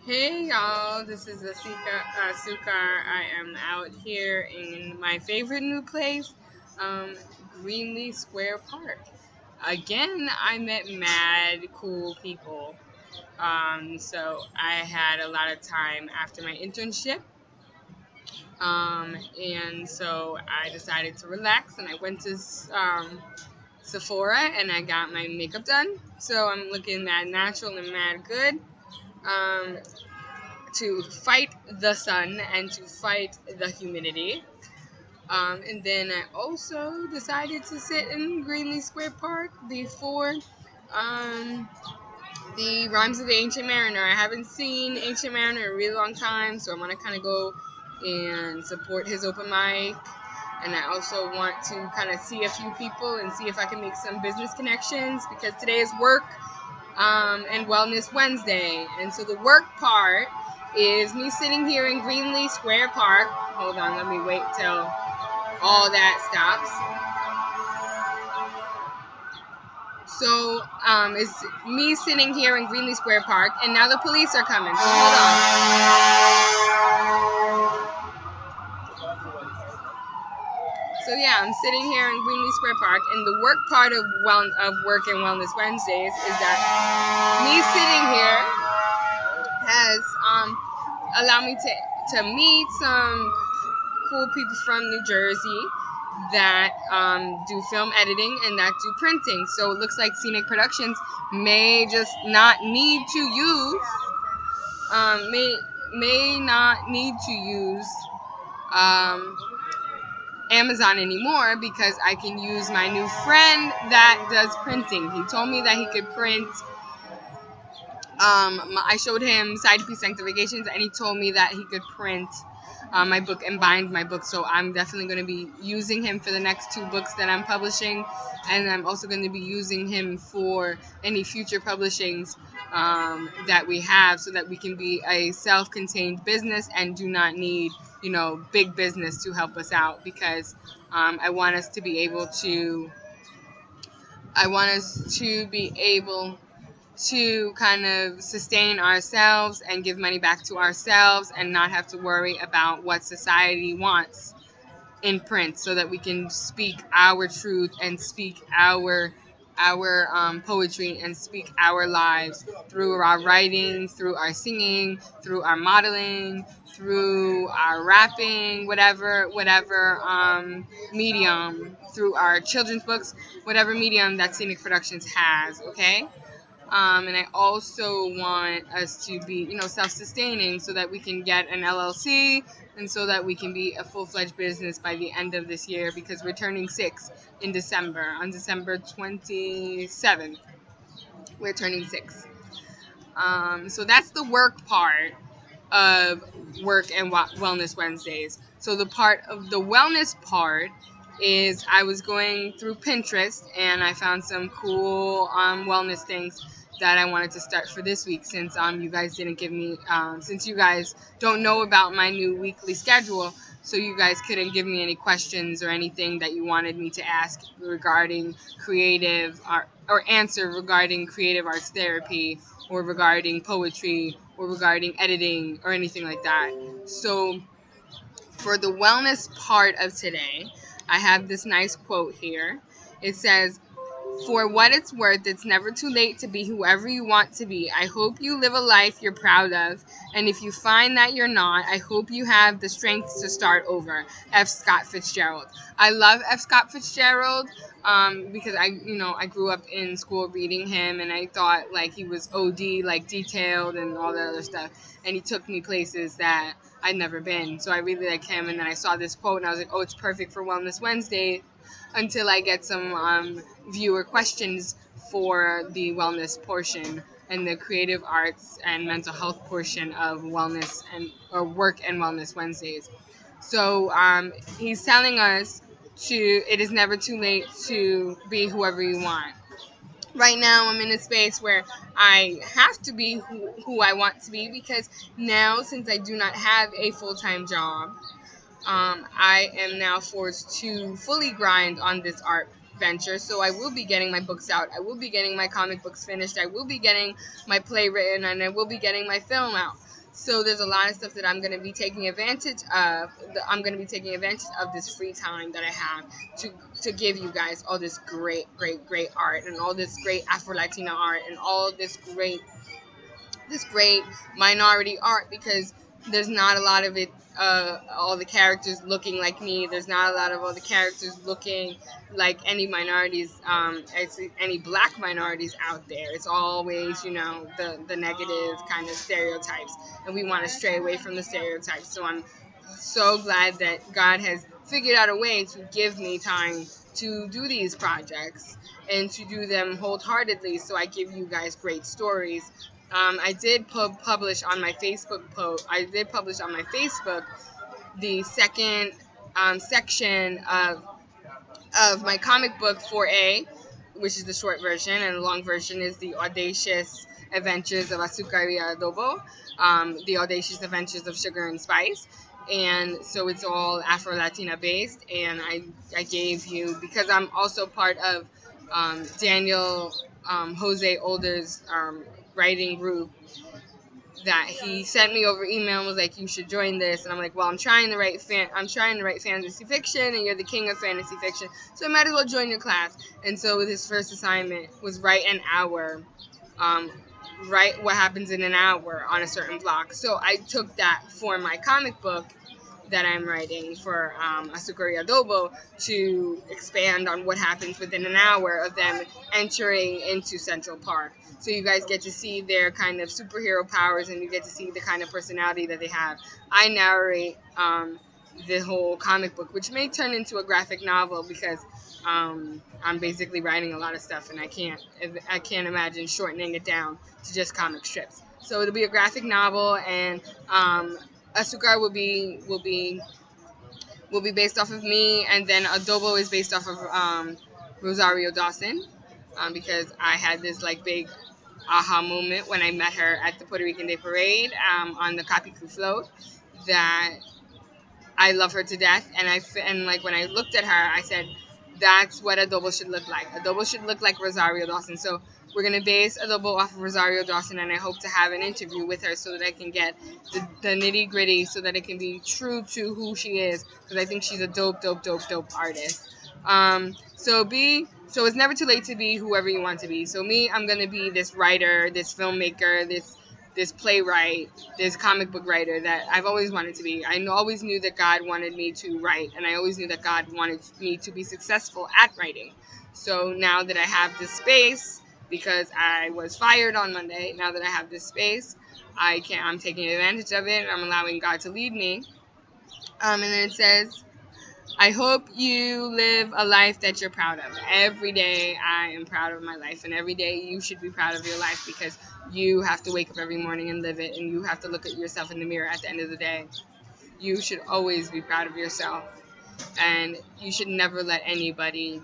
Hey y'all, this is Sukar. I am out here in my favorite new place, um, Greenley Square Park. Again, I met mad cool people. So I had a lot of time after my internship. And so I decided to relax and I went to Sephora and I got my makeup done. So I'm looking mad natural and mad good. Um, to fight the sun and to fight the humidity. And then I also decided to sit in Greenley Square Park before um, the Rhymes of the Ancient Mariner. I haven't seen Ancient Mariner in a really long time, so I want to kind of go and support his open mic. And I also want to kind of see a few people and see if I can make some business connections because today is work and Wellness Wednesday. And so the work part is me sitting here in Greenley Square Park. Hold on, let me wait till all that stops. So it's me sitting here in Greenley Square Park, and now the police are coming. So hold on. So yeah, I'm sitting here in Greenley Square Park, and the work part of Work and Wellness Wednesdays is that me sitting here has allowed me to meet some cool people from New Jersey that do film editing and that do printing. So it looks like Si.Nik Productions may just not need to use may not need to use um, Amazon anymore because I can use my new friend that does printing. He told me that he could print. I showed him Side Piece Sanctifications, and he told me that he could print my book and bind my book. So I'm definitely going to be using him for the next 2 books that I'm publishing, and I'm also going to be using him for any future publishings that we have, so that we can be a self-contained business and do not need, big business to help us out because I want us to be able to. I want us to be able to kind of sustain ourselves and give money back to ourselves and not have to worry about what society wants in print, so that we can speak our truth and speak our poetry and speak our lives through our writing, through our singing, through our modeling, through our rapping, whatever medium, through our children's books, whatever medium that Si.Nik Productions has. Okay. And I also want us to be, self-sustaining, so that we can get an LLC and so that we can be a full-fledged business by the end of this year, because we're turning 6 in December. On December 27th, we're turning 6. So that's the work part of Work and Wellness Wednesdays. So the part of the wellness part is I was going through Pinterest and I found some cool wellness things that I wanted to start for this week, since you guys didn't give me since you guys don't know about my new weekly schedule, so you guys couldn't give me any questions or anything that you wanted me to ask regarding creative art, or answer regarding creative arts therapy, or regarding poetry, or regarding editing, or anything like that. So for the wellness part of today, I have this nice quote here. It says, "For what it's worth, it's never too late to be whoever you want to be. I hope you live a life you're proud of. And if you find that you're not, I hope you have the strength to start over." F. Scott Fitzgerald. I love F. Scott Fitzgerald because I grew up in school reading him, and I thought like he was OD, like detailed and all that other stuff. And he took me places that I'd never been. So I really like him. And then I saw this quote and I was like, oh, it's perfect for Wellness Wednesday, until I get some viewer questions for the wellness portion and the creative arts and mental health portion of wellness or Work and Wellness Wednesdays. So he's telling us it is never too late to be whoever you want. Right now I'm in a space where I have to be who I want to be, because now, since I do not have a full-time job, I am now forced to fully grind on this art venture. So I will be getting my books out. I will be getting my comic books finished. I will be getting my play written, and I will be getting my film out. So there's a lot of stuff that I'm going to be taking advantage of. I'm going to be taking advantage of this free time that I have to give you guys all this great art, and all this great Afro-Latina art, and all this great minority art, because there's not a lot of it, all the characters looking like me. There's not a lot of all the characters looking like any minorities, any black minorities out there. It's always, the negative kind of stereotypes, and we want to stray away from the stereotypes. So I'm so glad that God has figured out a way to give me time to do these projects and to do them wholeheartedly. So I give you guys great stories. I did publish on my Facebook post. I did publish on my Facebook the second section of my comic book 4A, which is the short version, and the long version is the Audacious Adventures of Azúcar y Adobo, the Audacious Adventures of Sugar and Spice. And so it's all Afro-Latina based, and I gave you, because I'm also part of Daniel Jose Older's writing group, that he sent me over email and was like, you should join this. And I'm like, well, I'm trying to write fantasy fiction, and you're the king of fantasy fiction, so I might as well join your class. And so his first assignment was write an hour, write what happens in an hour on a certain block. So I took that for my comic book that I'm writing for Azúcar y Adobo, to expand on what happens within an hour of them entering into Central Park. So you guys get to see their kind of superhero powers, and you get to see the kind of personality that they have. I narrate the whole comic book, which may turn into a graphic novel, because I'm basically writing a lot of stuff, and I can't imagine shortening it down to just comic strips. So it'll be a graphic novel, and Azúcar will be based off of me, and then Adobo is based off of Rosario Dawson, because I had this like big aha moment when I met her at the Puerto Rican Day Parade on the Capicu float, that I love her to death, and like when I looked at her, I said, that's what Adobo should look like. Adobo should look like Rosario Dawson. So we're going to base Adobo off of Rosario Dawson, and I hope to have an interview with her so that I can get the nitty gritty, so that it can be true to who she is, because I think she's a dope artist. So it's never too late to be whoever you want to be. So me, I'm going to be this writer, this filmmaker, this playwright, this comic book writer that I've always wanted to be. I always knew that God wanted me to write, and I always knew that God wanted me to be successful at writing. So now that I have this space, because I was fired on Monday, now that I have this space, I'm taking advantage of it. I'm allowing God to lead me. And then it says, I hope you live a life that you're proud of. Every day I am proud of my life, and every day you should be proud of your life, because you have to wake up every morning and live it, and you have to look at yourself in the mirror at the end of the day. You should always be proud of yourself, and you should never let anybody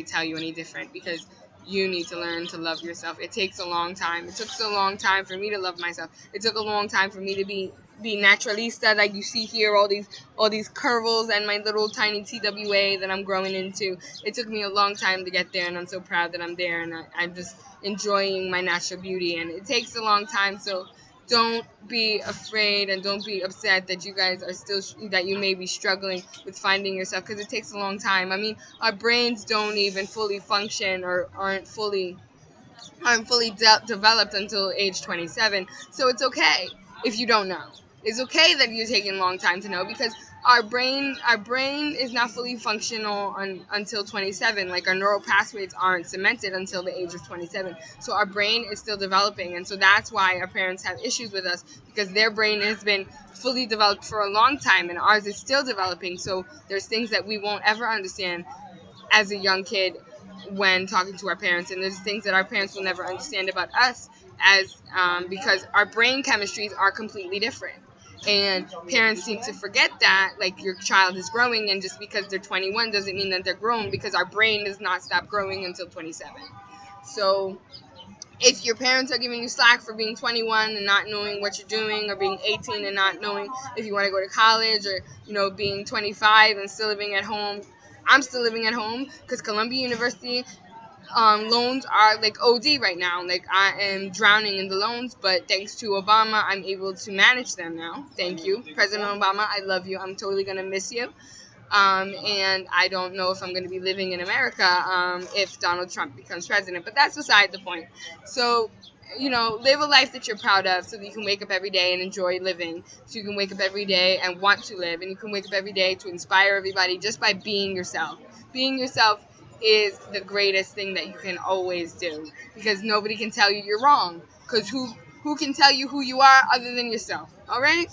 tell you any different, because you need to learn to love yourself. It takes a long time. It took so long time for me to love myself. It took a long time for me to be naturalista, like you see here, all these curls and my little tiny TWA that I'm growing into. It took me a long time to get there, and I'm so proud that I'm there, and I'm just enjoying my natural beauty. And it takes a long time, so don't be afraid, and don't be upset that you guys are still, that you may be struggling with finding yourself, because it takes a long time. I mean, our brains don't even fully function, or aren't fully developed until age 27. So it's okay if you don't know. It's okay that you're taking a long time to know, because our brain is not fully functional until 27. Like, our neural pathways aren't cemented until the age of 27. So our brain is still developing, and so that's why our parents have issues with us, because their brain has been fully developed for a long time, and ours is still developing. So there's things that we won't ever understand as a young kid when talking to our parents, and there's things that our parents will never understand about us, as because our brain chemistries are completely different. And parents seem to forget that, like, your child is growing, and just because they're 21 doesn't mean that they're grown, because our brain does not stop growing until 27. So if your parents are giving you slack for being 21 and not knowing what you're doing, or being 18 and not knowing if you want to go to college, or being 25 and still living at home, I'm still living at home, because Columbia University loans are like OD right now. Like, I am drowning in the loans, but thanks to Obama, I'm able to manage them now. Thank you, President Obama. I love you. I'm totally gonna miss you. And I don't know if I'm going to be living in America if Donald Trump becomes president, but that's beside the point. So, live a life that you're proud of so that you can wake up every day and enjoy living. So you can wake up every day and want to live, and you can wake up every day to inspire everybody just by being yourself. Being yourself is the greatest thing that you can always do, because nobody can tell you you're wrong, because who can tell you who you are other than yourself, all right?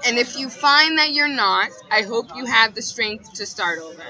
And if you find that you're not, I hope you have the strength to start over.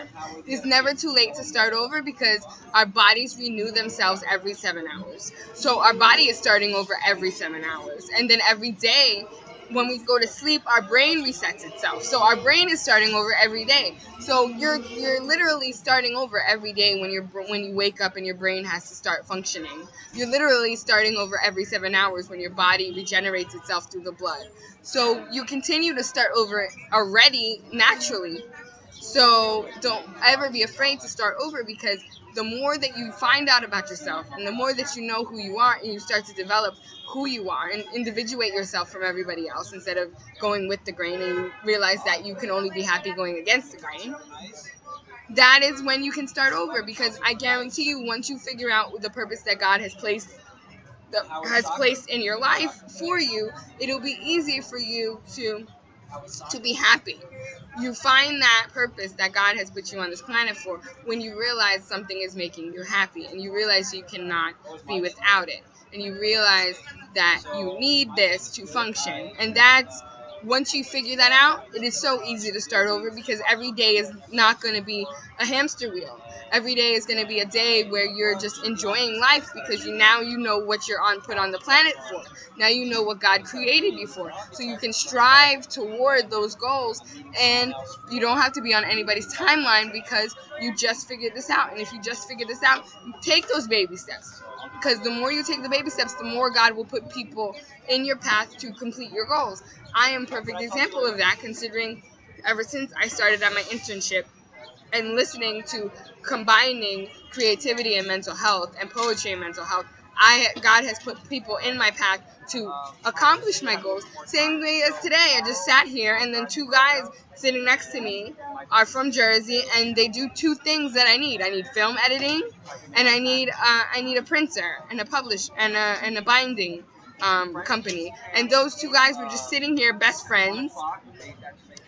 It's never too late to start over, because our bodies renew themselves every 7 hours. So our body is starting over every 7 hours. And then every day, when we go to sleep, our brain resets itself. So our brain is starting over every day. So you're literally starting over every day when you wake up and your brain has to start functioning. You're literally starting over every 7 hours when your body regenerates itself through the blood. So you continue to start over already naturally. So don't ever be afraid to start over, because the more that you find out about yourself and the more that you know who you are, and you start to develop who you are and individuate yourself from everybody else instead of going with the grain, and you realize that you can only be happy going against the grain, that is when you can start over. Because I guarantee you, once you figure out the purpose that God has placed in your life for you, it'll be easy for you to be happy. You find that purpose that God has put you on this planet for when you realize something is making you happy, and you realize you cannot be without it, and you realize that you need this to function. And that's, once you figure that out, it is so easy to start over, because every day is not going to be a hamster wheel. Every day is going to be a day where you're just enjoying life, because now you know what you're put on the planet for. Now you know what God created you for. So you can strive toward those goals, and you don't have to be on anybody's timeline, because you just figured this out. And if you just figured this out, take those baby steps. Because the more you take the baby steps, the more God will put people in your path to complete your goals. I am a perfect example of that, considering ever since I started at my internship and listening to combining creativity and mental health and poetry and mental health, God has put people in my path to accomplish my goals. Same way as today, I just sat here, and then 2 guys sitting next to me are from Jersey, and they do 2 things that I need. I need film editing, and I need a printer and a binding company. And those 2 guys were just sitting here, best friends.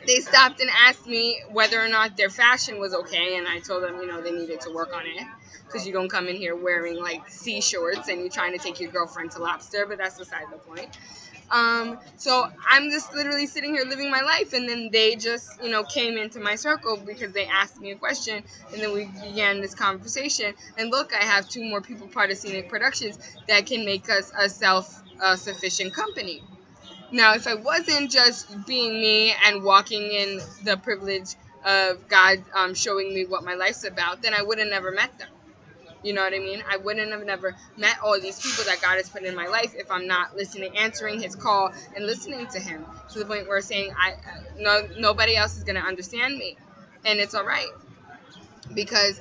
They stopped and asked me whether or not their fashion was okay, and I told them, they needed to work on it, because you don't come in here wearing like sea shorts and you're trying to take your girlfriend to Lobster, but that's beside the point. So I'm just literally sitting here living my life, and then they just, came into my circle because they asked me a question, and then we began this conversation. And look, I have 2 more people part of Si.Nik Productions that can make us a self-sufficient company. Now, if I wasn't just being me and walking in the privilege of God showing me what my life's about, then I would have never met them. You know what I mean? I wouldn't have never met all these people that God has put in my life if I'm not listening, answering His call, and listening to Him to the point where saying, nobody else is going to understand me. And it's all right, because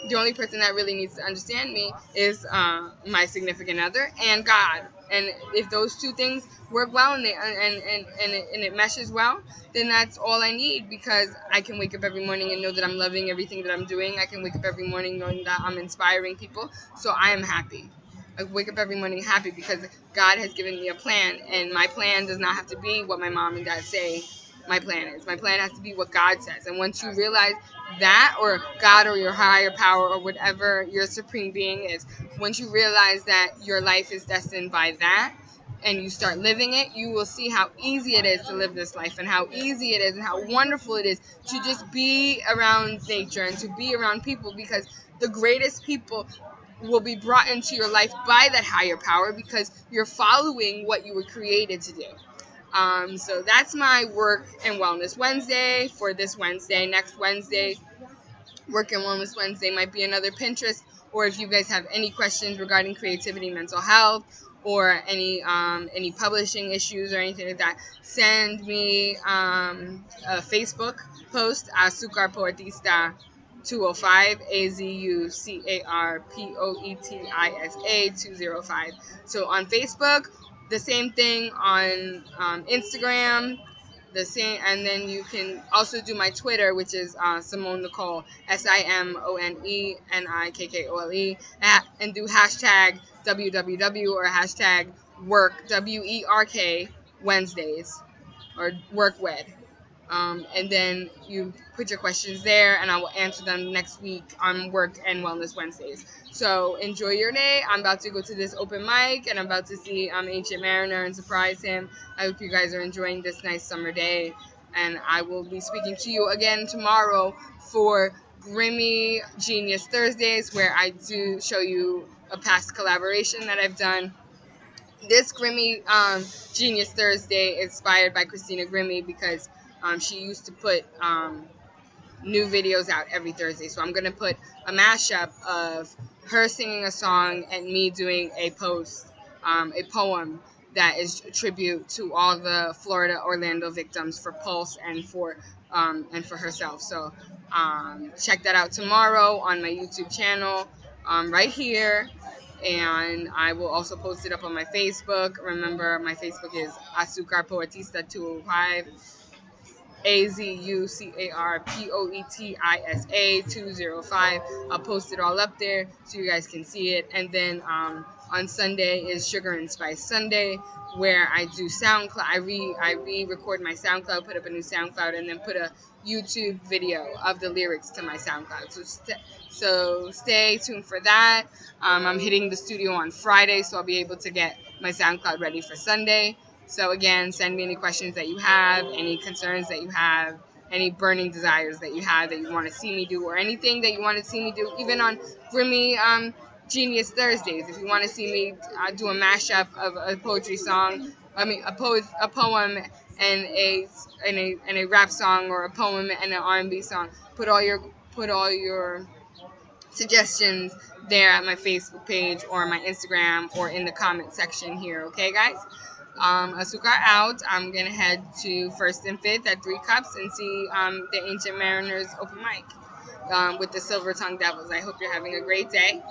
the only person that really needs to understand me is my significant other and God. And if those 2 things work well and it meshes well, then that's all I need, because I can wake up every morning and know that I'm loving everything that I'm doing. I can wake up every morning knowing that I'm inspiring people. So I am happy. I wake up every morning happy because God has given me a plan, and my plan does not have to be what my mom and dad say my plan is. My plan has to be what God says. And once you realize that, or God or your higher power or whatever your supreme being is, once you realize that your life is destined by that, and you start living it, you will see how easy it is to live this life, and how easy it is and how wonderful it is to just be around nature and to be around people, because the greatest people will be brought into your life by that higher power, because you're following what you were created to do. So that's my Work and Wellness Wednesday for this Wednesday. Next Wednesday, Work and Wellness Wednesday might be another Pinterest. Or if you guys have any questions regarding creativity, mental health, or any publishing issues or anything like that, send me a Facebook post, Azúcar Poetista 205, AZUCARPOETISA 205. So on Facebook, the same thing. On Instagram, the same. And then you can also do my Twitter, which is Simone Nicole, SIMONENIKKOLE, and do hashtag WWW or hashtag Werk, WERK Wednesdays, or Work Wed. And then you put your questions there, and I will answer them next week on Work and Wellness Wednesdays. So enjoy your day. I'm about to go to this open mic, and I'm about to see Ancient Mariner and surprise him. I hope you guys are enjoying this nice summer day, and I will be speaking to you again tomorrow for Grimmy Genius Thursdays, where I do show you a past collaboration that I've done. This Grimmy Genius Thursday is inspired by Christina Grimmie, because she used to put new videos out every Thursday. So I'm going to put a mashup of her singing a song and me doing a post, a poem that is a tribute to all the Florida Orlando victims for Pulse and for herself. So check that out tomorrow on my YouTube channel right here. And I will also post it up on my Facebook. Remember, my Facebook is Azúcar Poetista 205. AZUCARPOETISA 205. I'll post it all up there so you guys can see it. And then on Sunday is Sugar and Spice Sunday, where I do SoundCloud. I re-record my SoundCloud, put up a new SoundCloud, and then put a YouTube video of the lyrics to my SoundCloud. So stay tuned for that. I'm hitting the studio on Friday, so I'll be able to get my SoundCloud ready for Sunday. So again, send me any questions that you have, any concerns that you have, any burning desires that you have that you want to see me do, or anything that you want to see me do, even on Grimmy Genius Thursdays. If you want to see me do a mashup of a poetry song, a poem and a rap song, or a poem and an R&B song, put all your suggestions there at my Facebook page or my Instagram or in the comment section here. Okay, guys? Azúcar out. I'm going to head to 1st and 5th at 3 Cups and see the Ancient Mariners open mic with the Silver Tongue Devils. I hope you're having a great day.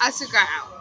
Azúcar out.